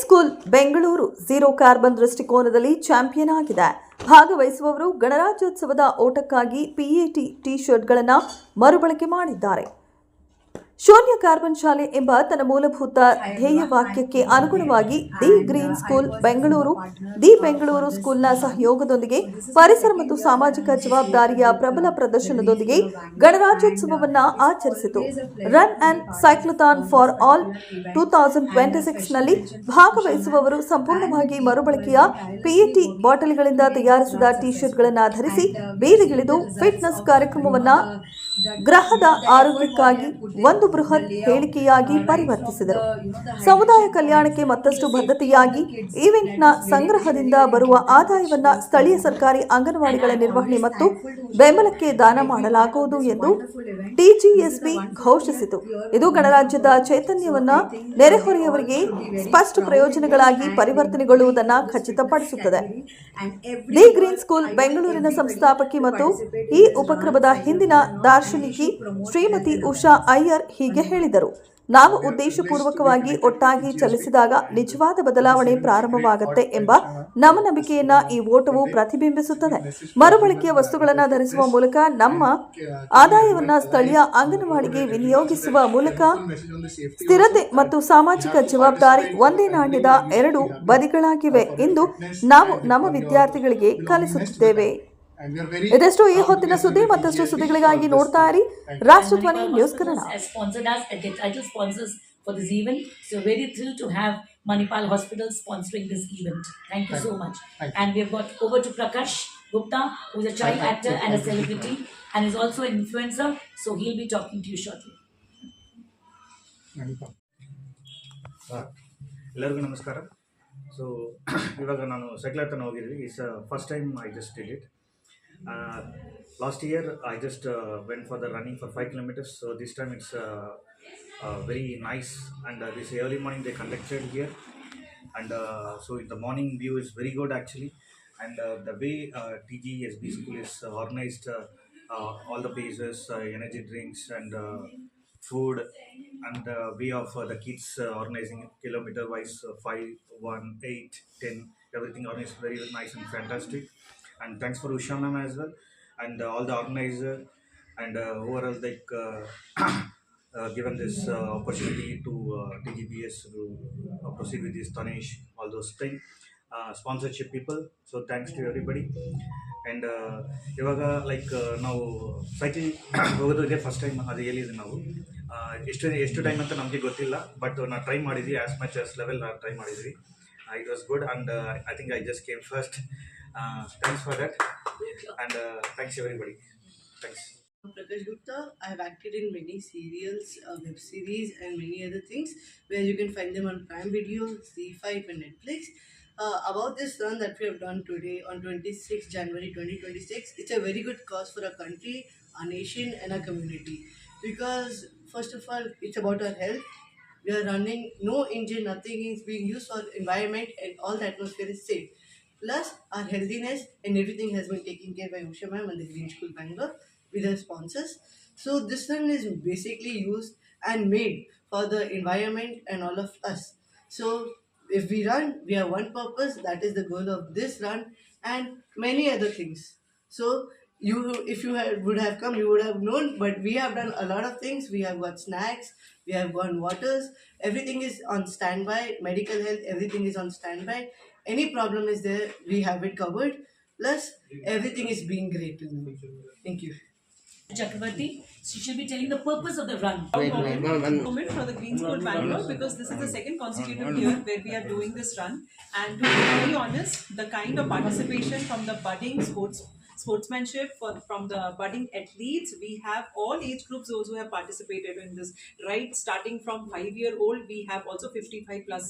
School Bengaluru zero carbon ದೃಷ್ಟಿಕೋನದಲ್ಲಿ champion ಆಗಿದೆ. ಭಾಗವಹಿಸುವವರು ಗಣರಾಜ್ಯೋತ್ಸವದ ಓಟಕ್ಕಾಗಿ ಪಿಇಟಿ ಟಿ ಶರ್ಟ್ಗಳನ್ನು ಮರುಬಳಕೆ ಮಾಡಿದ್ದಾರೆ. ಶೂನ್ಯ ಕಾರ್ಬನ್ ಶಾಲೆ ಎಂಬ ತನ್ನ ಮೂಲಭೂತ ಧ್ಯೇಯವಾಕ್ಯಕ್ಕೆ ಅನುಗುಣವಾಗಿ the green school Bengaluru the Bengaluru ಸ್ಕೂಲ್ನ ಸಹಯೋಗದೊಂದಿಗೆ ಪರಿಸರ ಮತ್ತು ಸಾಮಾಜಿಕ ಜವಾಬ್ದಾರಿಯ ಪ್ರಬಲ ಪ್ರದರ್ಶನದೊಂದಿಗೆ ಗಣರಾಜ್ಯೋತ್ಸವವನ್ನು ಆಚರಿಸಿತು. Run and cyclothon for all 2026ನಲ್ಲಿ ಭಾಗವಹಿಸುವವರು ಸಂಪೂರ್ಣವಾಗಿ ಮರುಬಳಕೆಯ ಪಿಇಟಿ ಬಾಟಲಿಗಳಿಂದ ತಯಾರಿಸಿದ ಟಿ ಶರ್ಟ್ಗಳನ್ನು ಧರಿಸಿ ಬೀದಿಗಿಳಿದು ಫಿಟ್ನೆಸ್ ಕಾರ್ಯಕ್ರಮವನ್ನು ಗ್ರಹದ ಆರೋಗ್ಯಕ್ಕಾಗಿ ಒಂದು ಬೃಹತ್ ಹೇಳಿಕೆಯಾಗಿ ಪರಿವರ್ತಿಸಿದರು. ಸಮುದಾಯ ಕಲ್ಯಾಣಕ್ಕೆ ಮತ್ತಷ್ಟು ಬದ್ಧತೆಯಾಗಿ ಈವೆಂಟ್ನ ಸಂಗ್ರಹದಿಂದ ಬರುವ ಆದಾಯವನ್ನು ಸ್ಥಳೀಯ ಸರ್ಕಾರಿ ಅಂಗನವಾಡಿಗಳ ನಿರ್ವಹಣೆ ಮತ್ತು ಬೆಂಬಲಕ್ಕೆ ದಾನ ಮಾಡಲಾಗುವುದು ಎಂದು ಟಿಜಿಎಸ್ಬಿ ಘೋಷಿಸಿತು. ಇದು ಗಣರಾಜ್ಯದ ಚೈತನ್ಯವನ್ನು ನೆರೆಹೊರೆಯವರಿಗೆ ಸ್ಪಷ್ಟ ಪ್ರಯೋಜನಗಳಾಗಿ ಪರಿವರ್ತನೆಗೊಳ್ಳುವುದನ್ನು ಖಚಿತಪಡಿಸುತ್ತದೆ. ದಿ ಗ್ರೀನ್ ಸ್ಕೂಲ್ ಬೆಂಗಳೂರಿನ ಸಂಸ್ಥಾಪಕಿ ಮತ್ತು ಈ ಉಪಕ್ರಮದ ಹಿಂದಿನ ದಾರ್ಶನಿಕಿ ಶ್ರೀಮತಿ ಉಷಾ ಅಯ್ಯರ್ ಹೀಗೆ ಹೇಳಿದರು: ನಾವು ಉದ್ದೇಶಪೂರ್ವಕವಾಗಿ ಒಟ್ಟಾಗಿ ಚಲಿಸಿದಾಗ ನಿಜವಾದ ಬದಲಾವಣೆ ಪ್ರಾರಂಭವಾಗುತ್ತೆ ಎಂಬ ನಮ್ಮ ನಂಬಿಕೆಯನ್ನ ಈ ಓಟವು ಪ್ರತಿಬಿಂಬಿಸುತ್ತದೆ. ಮರುಬಳಕೆಯ ವಸ್ತುಗಳನ್ನು ಧರಿಸುವ ಮೂಲಕ ನಮ್ಮ ಆದಾಯವನ್ನ ಸ್ಥಳೀಯ ಅಂಗನವಾಡಿಗೆ ವಿನಿಯೋಗಿಸುವ ಮೂಲಕ ಸ್ಥಿರತೆ ಮತ್ತು ಸಾಮಾಜಿಕ ಜವಾಬ್ದಾರಿ ಒಂದೇ ನಾಣ್ಯದ ಎರಡು ಬದಿಗಳಾಗಿವೆ ಎಂದು ನಾವು ನಮ್ಮ ವಿದ್ಯಾರ್ಥಿಗಳಿಗೆ ಕಲಿಸುತ್ತಿದ್ದೇವೆ. ಇದೆಷ್ಟು ಈ ಹೊತ್ತಿನ ಸುದ್ದಿ. ಮತ್ತಷ್ಟು ಸುದ್ದಿಗಳಿಗಾಗಿ ನೋಡ್ತಾ ಇರಿ Rashtradhwani news Kannada. Manipal Hospital sponsoring this event. Thank you so much. And we have got over to Prakash Gupta, who is a child actor and a celebrity and is also an influencer. So he'll be talking to you shortly. ಎಲ್ಲರಿಗೂ ನಮಸ್ಕಾರ. So ಇವಾಗ ನಾನು cyclothon ಹೋಗಿದ್ವಿ. It's first time I just did it. Last year I just went for the running for 5 kilometers. So this time it's very nice, and this early morning they conducted here, and so the morning view is very good actually, and the way TGSB school is organized, all the places, energy drinks and food, and the way of the kids organizing kilometer wise 5, 1, 8, 10, everything organized very nice and fantastic. And thanks for Usha ma'am as well, and all the organizer, and overall like given this opportunity to TGBS to proceed with this Tanesh, all those things, sponsorship people. So thanks to everybody. And ಇವಾಗ like ನಾವು cycling ಹೋಗೋದು ಇದೆ first time. ಅದು ಹೇಳಿದ್ವಿ ನಾವು ಎಷ್ಟು time ಅಂತ ನಮಗೆ ಗೊತ್ತಿಲ್ಲ, ಬಟ್ ನಾವು ಟ್ರೈ ಮಾಡಿದ್ವಿ. ಆಸ್ ಮಚ್ ಆಸ್ ಲೆವೆಲ್ ನಾವು ಟ್ರೈ ಮಾಡಿದ್ವಿ. It was good, and I think I just came first. Thanks for that, and thanks everybody. Thanks. Prakash Gupta. I have acted in many serials, web series and many other things where you can find them on Prime Video, Z5 and Netflix. About this run that we have done today on 26 January 2026, it's a very good cause for our country, our nation and our community, because first of all it's about our health. We are running, no engine, nothing is being used for environment, and all the atmosphere is safe. Plus our healthiness and everything has been taken care by Usha ma'am and the Green School Bangalore with their sponsors. So this run is basically used and made for the environment and all of us. So if we run, we have one purpose, that is the goal of this run, and many other things. So you, if you would have come, you would have known, but we have done a lot of things. We have got snacks, we have got waters, everything is on standby. Medical health, everything is on standby. Any problem is there, we have it covered. Plus everything is being great. Thank you. Chakravarti, she should be telling the purpose of the run. Moment for the Green School Bangalore, because this is the second consecutive year where we are doing this run, and to be very honest, the kind of participation from the budding sportsmanship from the budding athletes, we have all age groups those who have participated in this, right, starting from 5-year-old. We have also 55 plus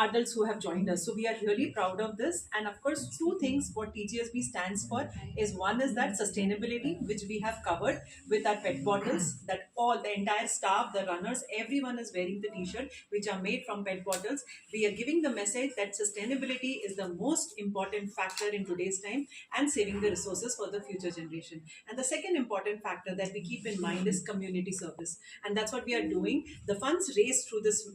adults who have joined us, so we are really proud of this. And of course, two things what TGSB stands for is, one is that sustainability, which we have covered with our PET bottles, that all the entire staff, the runners, everyone is wearing the t-shirt which are made from PET bottles. We are giving the message that sustainability is the most important factor in today's time and saving the resources for the future generation. And the second important factor that we keep in mind is community service, and that's what we are doing. The funds raised through this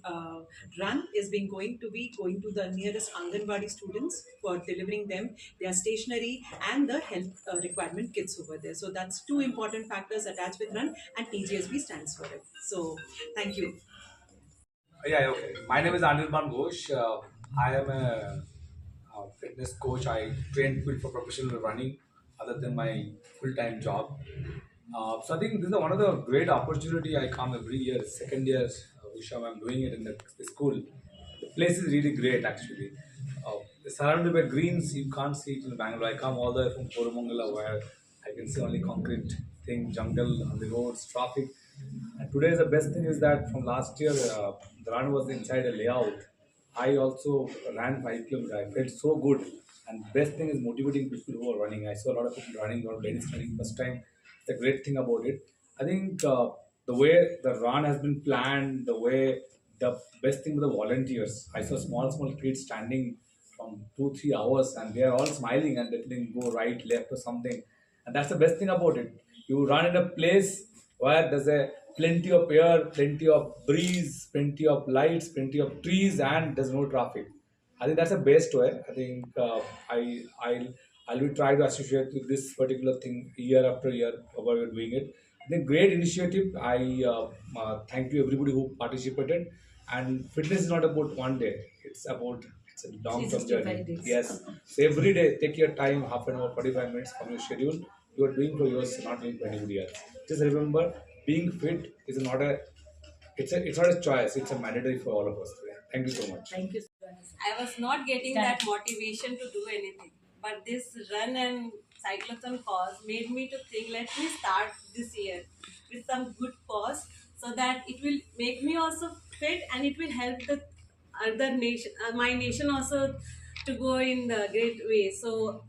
run is going to the nearest Anganwadi students for delivering them their stationery and the health requirement kits over there. So that's two important factors attached with run, and TGSB stands for it. So thank you. Yeah, okay. My name is Anirban Ghosh. I am a fitness coach. I train people for professional running other than my full-time job. So I think this is one of the great opportunity. I come every year, second year, Visham, I'm doing it in the school. The place is really great actually. It's surrounded by greens, you can't see it in Bangalore. I come all the way from Koramangala where I can see only concrete thing, jungle on the roads, traffic. And today the best thing is that from last year, the run was inside a layout. I also ran 5 kilometers. I felt so good. And best thing is motivating people who are running. I saw a lot of people running, a lot of ladies running first time. The great thing about it. I think the way the run has been planned, the best thing with the volunteers. I saw small kids standing from 2-3 hours and they are all smiling and they didn't go right, left or something. And that's the best thing about it. You run in a place where there's a plenty of air, plenty of breeze, plenty of lights, plenty of trees, and there's no traffic. I think that's the best way. I think I will try to associate with this particular thing year after year while we're doing it. I think great initiative. I thank you everybody who participated. And fitness is not about one day. It's a long-term 365 journey. days. Yes. So every day, take your time, half an hour, 45 minutes from your schedule. You are doing for yourself, not doing for anybody else. Just remember, being fit is not a choice. It's a mandatory for all of us today. Thank you so much. Thank you. I was not getting that motivation to do anything. But this run and cyclotron cause made me to think, let me start this year with some good cause so that it will make me also fit and it will help the other nation, my nation also to go in the great way. So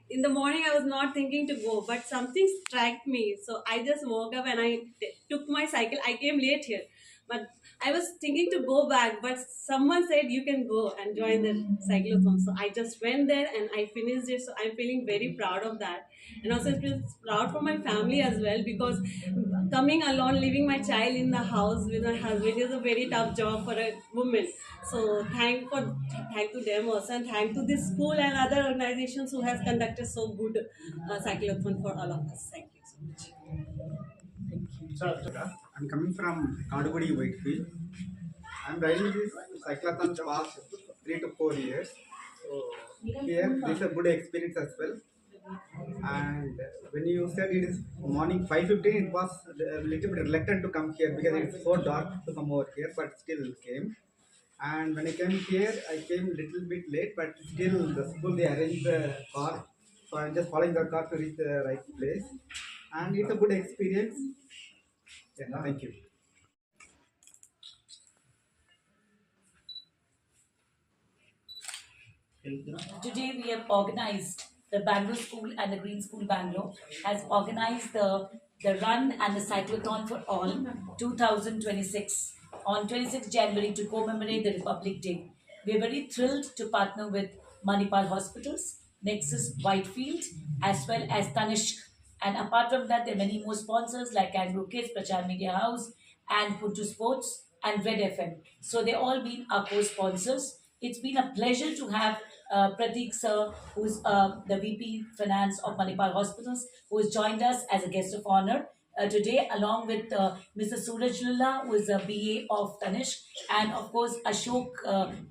in the morning I was not thinking to go, but something struck me. So I just woke up and I took my cycle. I came late here, but I was thinking to go back, but someone said you can go and join the cyclothon. So I just went there and I finished it. So I'm feeling very proud of that. And also it feels proud for my family as well, because coming alone, leaving my child in the house with my husband is a very tough job for a woman. So thank to them also, and thank to this school and other organizations who has conducted so good cyclothon for all of us. Thank you so much. I'm coming from Kadugudi, Whitefield. I'm riding this cyclothan past 3 to 4 years. So here, this is a good experience as well. And when you said it is morning 5:15, it was a little bit reluctant to come here because it's so dark to come over here, but still came. And when I came here, I came a little bit late, but still the school they arranged the car, so I'm just following the car to reach the right place. And it's a good experience. Yeah, thank you. Today we have organized, the Bangalore School and the Green School Bangalore has organized the run and the cyclothon for all 2026 on 26 January to commemorate the Republic Day. We are very thrilled to partner with Manipal Hospitals, Nexus Whitefield, as well as Tanishq. And apart from that, there are many more sponsors like Kangaroo Kids, Prachar Media House, and Puntu Sports and Red FM. So they all been our co-sponsors. It's been a pleasure to have Pratik sir, who's the VP Finance of Manipal Hospitals, who has joined us as a guest of honor today, along with Mr. Suraj Lulla, who is a BA of Tanishq, and of course Ashok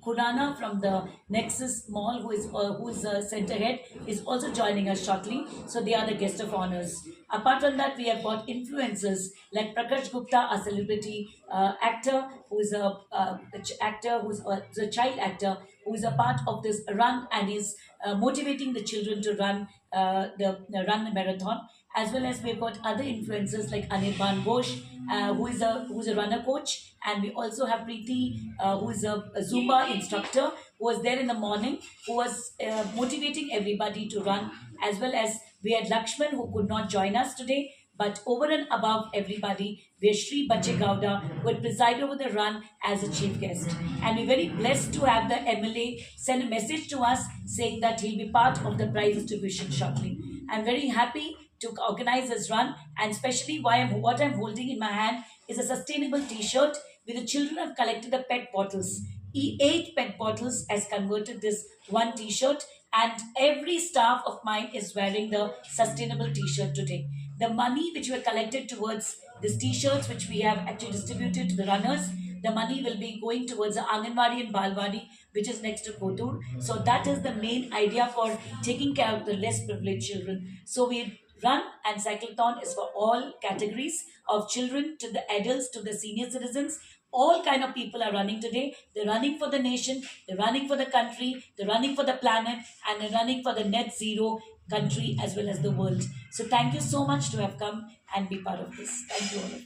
Khurana from the Nexus Mall, who is center head, is also joining us shortly. So they are the guest of honors. Apart from that, we have got influencers like Prakash Gupta, a celebrity actor, who is a child actor, who is a part of this run and is motivating the children to run the marathon. As well as we've got other influencers like Anirban Ghosh, who is a runner coach, and we also have Preeti, who is a Zumba instructor, who was there in the morning, who was motivating everybody to run. As well as we had Lakshman, who could not join us today, But over and above everybody, we're Sri Bache Gowda would preside over the run as a chief guest. And we're very blessed to have the MLA send a message to us saying that he'll be part of the prize distribution shortly. I'm very happy to organize this run, and especially what I'm holding in my hand is a sustainable t-shirt where the children have collected the pet bottles. 8 pet bottles has converted this one t-shirt, and every staff of mine is wearing the sustainable t-shirt today. The money which were collected towards these t-shirts, which we have actually distributed to the runners, the money will be going towards the Anganwadi and Balwadi, which is next to Kotur. So that is the main idea for taking care of the less privileged children. So we run, and cyclothon is for all categories of children to the adults to the senior citizens. All kind of people are running today. They're running for the nation, they're running for the country, they're running for the planet, and they're running for the net zero country as well as the world. So thank you so much to have come and be part of this. Thank you all.